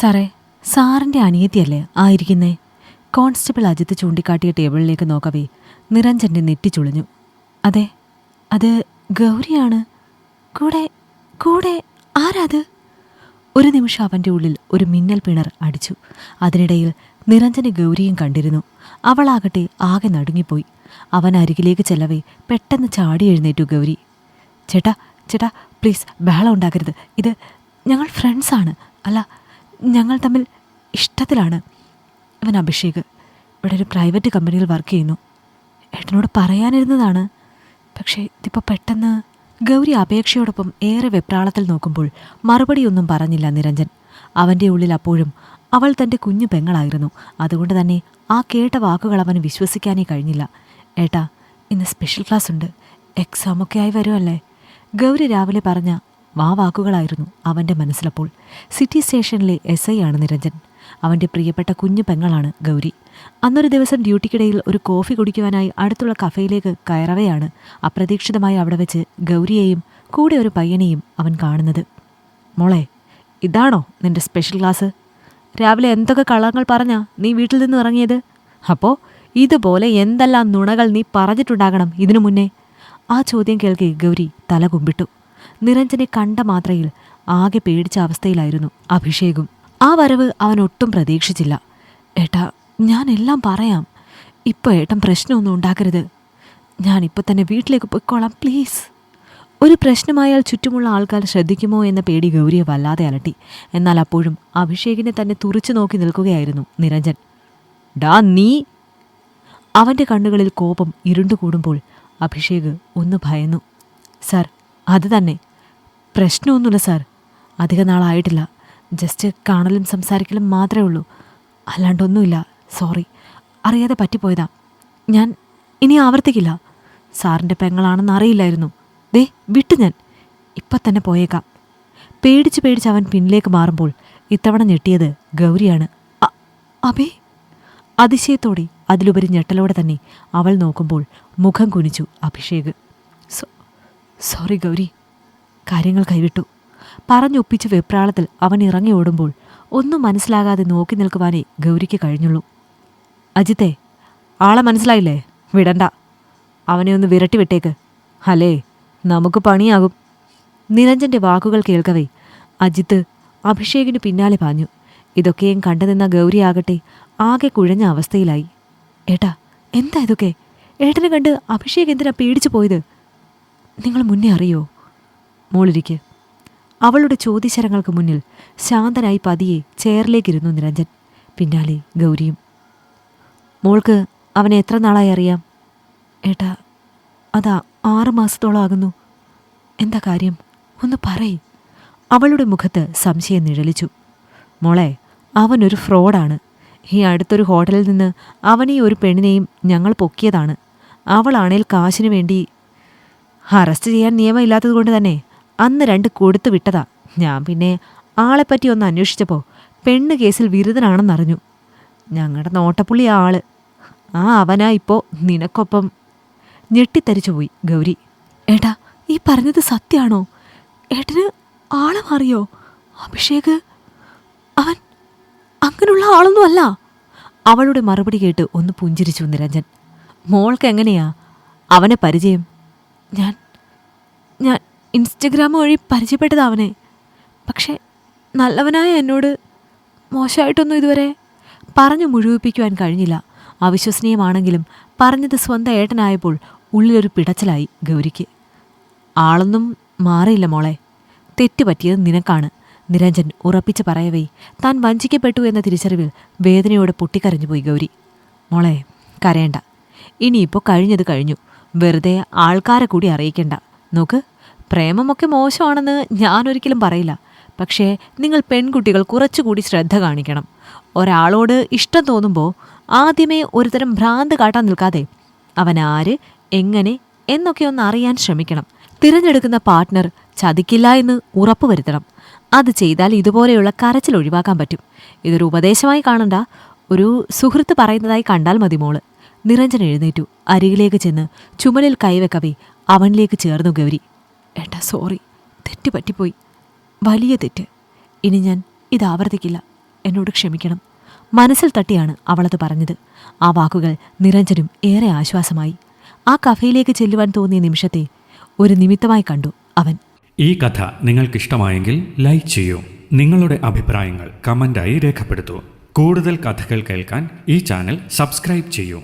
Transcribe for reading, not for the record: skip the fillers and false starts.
സാറേ, സാറിൻ്റെ അനിയത്തിയല്ലേ ആയിരിക്കുന്നേ? കോൺസ്റ്റബിൾ അജിത്ത് ചൂണ്ടിക്കാട്ടിയ ടേബിളിലേക്ക് നോക്കവേ നിരഞ്ജൻ്റെ നെറ്റിച്ചുളിഞ്ഞു. അതെ, അത് ഗൗരിയാണ്. കൂടെ കൂടെ ആരാത്? ഒരു നിമിഷം അവൻ്റെ ഉള്ളിൽ ഒരു മിന്നൽ പിണർ അടിച്ചു. അതിനിടയിൽ നിരഞ്ജന് ഗൗരിയും കണ്ടിരുന്നു. അവളാകട്ടെ ആകെ നടുങ്ങിപ്പോയി. അവൻ അരികിലേക്ക് ചെല്ലവേ പെട്ടെന്ന് ചാടി എഴുന്നേറ്റു ഗൗരി. ചേട്ടാ ചേട്ടാ, പ്ലീസ് ബഹളം ഉണ്ടാക്കരുത്. ഇത് ഞങ്ങൾ ഫ്രണ്ട്സാണ്. അല്ല, ഞങ്ങൾ തമ്മിൽ ഇഷ്ടത്തിലാണ്. ഇവൻ അഭിഷേക് ഇവിടെ ഒരു പ്രൈവറ്റ് കമ്പനിയിൽ വർക്ക് ചെയ്യുന്നു. ഏട്ടനോട് പറയാനിരുന്നതാണ്, പക്ഷേ ഇതിപ്പോൾ പെട്ടെന്ന്. ഗൗരി അപേക്ഷയോടൊപ്പം ഏറെ വെപ്രാളത്തിൽ നോക്കുമ്പോൾ മറുപടിയൊന്നും പറഞ്ഞില്ല നിരഞ്ജൻ. അവൻ്റെ ഉള്ളിൽ അപ്പോഴും അവൾ തൻ്റെ കുഞ്ഞു പെങ്ങളായിരുന്നു. അതുകൊണ്ട് തന്നെ ആ കേട്ട വാക്കുകൾ അവന് വിശ്വസിക്കാനേ കഴിഞ്ഞില്ല. ഏട്ടാ, ഇന്ന് സ്പെഷ്യൽ ക്ലാസ് ഉണ്ട്, എക്സാമൊക്കെ ആയി വരുമല്ലേ? ഗൗരി രാവിലെ പറഞ്ഞ വാക്കുകളായിരുന്നു അവൻ്റെ മനസ്സിലപ്പോൾ. സിറ്റി സ്റ്റേഷനിലെ SI ആണ് നിരഞ്ജൻ. അവൻ്റെ പ്രിയപ്പെട്ട കുഞ്ഞു പെങ്ങളാണ് ഗൗരി. അന്നൊരു ദിവസം ഡ്യൂട്ടിക്കിടയിൽ ഒരു കോഫി കുടിക്കുവാനായി അടുത്തുള്ള കഫേയിലേക്ക് കയറവെയാണ് അപ്രതീക്ഷിതമായി അവിടെ വെച്ച് ഗൗരിയെയും കൂടെ ഒരു പയ്യനെയും അവൻ കാണുന്നത്. മോളെ, ഇതാണോ നിന്റെ സ്പെഷ്യൽ ക്ലാസ്? രാവിലെ എന്തൊക്കെ കളങ്ങൾ പറഞ്ഞാ നീ വീട്ടിൽ നിന്ന് ഇറങ്ങിയത്? അപ്പോൾ ഇതുപോലെ എന്തെല്ലാം നുണകൾ നീ പറഞ്ഞിട്ടുണ്ടാകണം ഇതിനു മുന്നേ? ആ ചോദ്യം കേൾക്കെ ഗൗരി തല കുമ്പിട്ടു. നിരഞ്ജനെ കണ്ട മാത്രയിൽ ആകെ പേടിച്ച അവസ്ഥയിലായിരുന്നു അഭിഷേകും. ആ വരവ് അവൻ ഒട്ടും പ്രതീക്ഷിച്ചില്ല. ഏട്ടാ, ഞാനെല്ലാം പറയാം. ഇപ്പോൾ ഏട്ടൻ പ്രശ്നമൊന്നും ഉണ്ടാക്കരുത്. ഞാനിപ്പോൾ തന്നെ വീട്ടിലേക്ക് പൊയ്ക്കോളാം, പ്ലീസ്. ഒരു പ്രശ്നമായാൽ ചുറ്റുമുള്ള ആൾക്കാർ ശ്രദ്ധിക്കുമോ എന്ന പേടി ഗൗരിയെ വല്ലാതെ അലട്ടി. എന്നാൽ അപ്പോഴും അഭിഷേകിനെ തന്നെ തുറിച്ചു നോക്കി നിൽക്കുകയായിരുന്നു നിരഞ്ജൻ. ഡാ നീ! അവൻ്റെ കണ്ണുകളിൽ കോപം ഇരുണ്ടുകൂടുമ്പോൾ അഭിഷേക് ഒന്ന് ഭയന്നു. സാർ, അത് തന്നെ. പ്രശ്നമൊന്നുമില്ല സാർ. അധിക നാളായിട്ടില്ല. ജസ്റ്റ് കാണലും സംസാരിക്കലും മാത്രമേ ഉള്ളൂ. അല്ലാണ്ടൊന്നുമില്ല. സോറി, അറിയാതെ പറ്റിപ്പോയതാ. ഞാൻ ഇനി ആവർത്തിക്കില്ല. സാറിൻ്റെ പെങ്ങളാണെന്ന് അറിയില്ലായിരുന്നു. ദേ വിട്ടു, ഞാൻ ഇപ്പം തന്നെ പോയേക്കാം. പേടിച്ച് അവൻ പിന്നിലേക്ക് മാറുമ്പോൾ ഇത്തവണ ഞെട്ടിയത് ഗൗരിയാണ്. അബേ! അതിശയത്തോടെ, അതിലുപരി ഞെട്ടലോടെ തന്നെ അവൾ നോക്കുമ്പോൾ മുഖം കുനിച്ചു അഭിഷേക്. സോറി ഗൗരി, കാര്യങ്ങൾ കൈവിട്ടു. പറഞ്ഞൊപ്പിച്ച് വെപ്രാളത്തിൽ അവൻ ഇറങ്ങി ഓടുമ്പോൾ ഒന്നും മനസ്സിലാകാതെ നോക്കി നിൽക്കുവാനേ ഗൗരിക്ക് കഴിഞ്ഞുള്ളൂ. അജിത്തെ, ആളെ മനസ്സിലായില്ലേ? വിടണ്ട. അവനെ ഒന്ന് വിരട്ടി വിട്ടേക്ക്, അല്ലേ നമുക്ക് പണിയാകും. നിരഞ്ജൻ്റെ വാക്കുകൾ കേൾക്കവേ അജിത്ത് അഭിഷേകിന് പിന്നാലെ പാഞ്ഞു. ഇതൊക്കെയും കണ്ടു നിന്ന ഗൗരിയാകട്ടെ ആകെ കുഴഞ്ഞ അവസ്ഥയിലായി. ഏട്ടാ, എന്താ ഇതൊക്കെ? ഏട്ടനെ കണ്ട് അഭിഷേക് എന്തിനാ പേടിച്ചു പോയത്? നിങ്ങൾ മുന്നേ അറിയോ? മോളിരിക്ക്. അവളുടെ ചോദ്യശരങ്ങൾക്ക് മുന്നിൽ ശാന്തനായി പതിയെ ചെയറിലേക്കിരുന്നു നിരഞ്ജൻ. പിന്നാലെ ഗൗരിയും. മോൾക്ക് അവനെ എത്ര നാളായി അറിയാം? ഏട്ടാ, അതാ 6 മാസത്തോളം ആകുന്നു. എന്താ കാര്യം? ഒന്ന് പറയ്. അവളുടെ മുഖത്ത് സംശയം നിഴലിച്ചു. മോളെ, അവനൊരു ഫ്രോഡാണ്. ഈ അടുത്തൊരു ഹോട്ടലിൽ നിന്ന് അവനെയും ഒരു പെണ്ണിനെയും ഞങ്ങൾ പൊക്കിയതാണ്. അവളാണേൽ കാശിനു വേണ്ടി അറസ്റ്റ് ചെയ്യാൻ നിയമമില്ലാത്തതുകൊണ്ട് തന്നെ അന്ന് 2 കൊടുത്തു വിട്ടതാ. ഞാൻ പിന്നെ ആളെപ്പറ്റി ഒന്ന് അന്വേഷിച്ചപ്പോൾ പെണ്ണ് കേസിൽ വിരുദ്ധനാണെന്നറിഞ്ഞു. ഞങ്ങളുടെ നോട്ടപ്പുള്ളി ആള്. അവനാ ഇപ്പോൾ നിനക്കൊപ്പം. ഞെട്ടിത്തരിച്ചുപോയി ഗൗരി. ഏട്ടാ, ഈ പറഞ്ഞത് സത്യമാണോ? ഏട്ടന് ആളെ മാറിയോ? അഭിഷേക് അവൻ അങ്ങനെയുള്ള ആളൊന്നും അല്ല. അവളുടെ മറുപടി കേട്ട് ഒന്ന് പുഞ്ചിരിച്ചു നിരഞ്ജൻ. മോൾക്ക് എങ്ങനെയാ അവനെ പരിചയം? ഞാൻ ഇൻസ്റ്റഗ്രാം വഴി പരിചയപ്പെട്ടത് അവനെ. പക്ഷേ നല്ലവനായ എന്നോട് മോശമായിട്ടൊന്നും ഇതുവരെ പറഞ്ഞു മുഴുവിപ്പിക്കുവാൻ കഴിഞ്ഞില്ല. അവിശ്വസനീയമാണെങ്കിലും പറഞ്ഞത് സ്വന്തം ഏട്ടനായപ്പോൾ ഉള്ളിലൊരു പിടച്ചിലായി ഗൗരിക്ക്. ആളൊന്നും മാറിയില്ല മോളെ. തെറ്റുപറ്റിയത് നിനക്കാണ്. നിരഞ്ജൻ ഉറപ്പിച്ച് പറയവേ താൻ വഞ്ചിക്കപ്പെട്ടു എന്ന തിരിച്ചറിവിൽ വേദനയോടെ പൊട്ടിക്കരഞ്ഞുപോയി ഗൗരി. മോളെ, കരയണ്ട. ഇനിയിപ്പോൾ കഴിഞ്ഞത് കഴിഞ്ഞു. വെറുതെ ആൾക്കാരെ കൂടി അറിയിക്കണ്ട. നോക്ക്, പ്രേമമൊക്കെ മോശമാണെന്ന് ഞാനൊരിക്കലും പറയില്ല. പക്ഷേ നിങ്ങൾ പെൺകുട്ടികൾ കുറച്ചുകൂടി ശ്രദ്ധ കാണിക്കണം. ഒരാളോട് ഇഷ്ടം തോന്നുമ്പോൾ ആദ്യമേ ഒരുതരം ഭ്രാന്ത് കാട്ടാൻ നിൽക്കാതെ അവനാര്, എങ്ങനെ എന്നൊക്കെ ഒന്ന് അറിയാൻ ശ്രമിക്കണം. തിരഞ്ഞെടുക്കുന്ന പാർട്ട്ണർ ചതിക്കില്ല എന്ന് ഉറപ്പുവരുത്തണം. അത് ചെയ്താൽ ഇതുപോലെയുള്ള കരച്ചിൽ ഒഴിവാക്കാൻ പറ്റും. ഇതൊരു ഉപദേശമായി കാണണ്ട, ഒരു സുഹൃത്ത് പറയുന്നതായി കണ്ടാൽ മതി മോള്. നിരഞ്ജൻ എഴുന്നേറ്റു. അരികിലേക്ക് ചെന്ന് ചുമലിൽ കൈവെക്കവേ അവനിലേക്ക് ചേർന്നു ഗൗരി. ഏട്ടാ, സോറി, തെറ്റ് പറ്റിപ്പോയി. വലിയ തെറ്റ്. ഇനി ഞാൻ ഇത് ആവർത്തിക്കില്ല. എന്നോട് ക്ഷമിക്കണം. മനസ്സിൽ തട്ടിയാണ് അവളത് പറഞ്ഞത്. ആ വാക്കുകൾ നിരഞ്ജനും ഏറെ ആശ്വാസമായി. ആ കഫയിലേക്ക് ചെല്ലുവാൻ തോന്നിയ നിമിഷത്തെ ഒരു നിമിത്തമായി കണ്ടു അവൻ. ഈ കഥ നിങ്ങൾക്കിഷ്ടമായെങ്കിൽ ലൈക്ക് ചെയ്യൂ. നിങ്ങളുടെ അഭിപ്രായങ്ങൾ കമൻ്റായി രേഖപ്പെടുത്തൂ. കൂടുതൽ കഥകൾ കേൾക്കാൻ ഈ ചാനൽ സബ്സ്ക്രൈബ് ചെയ്യൂ.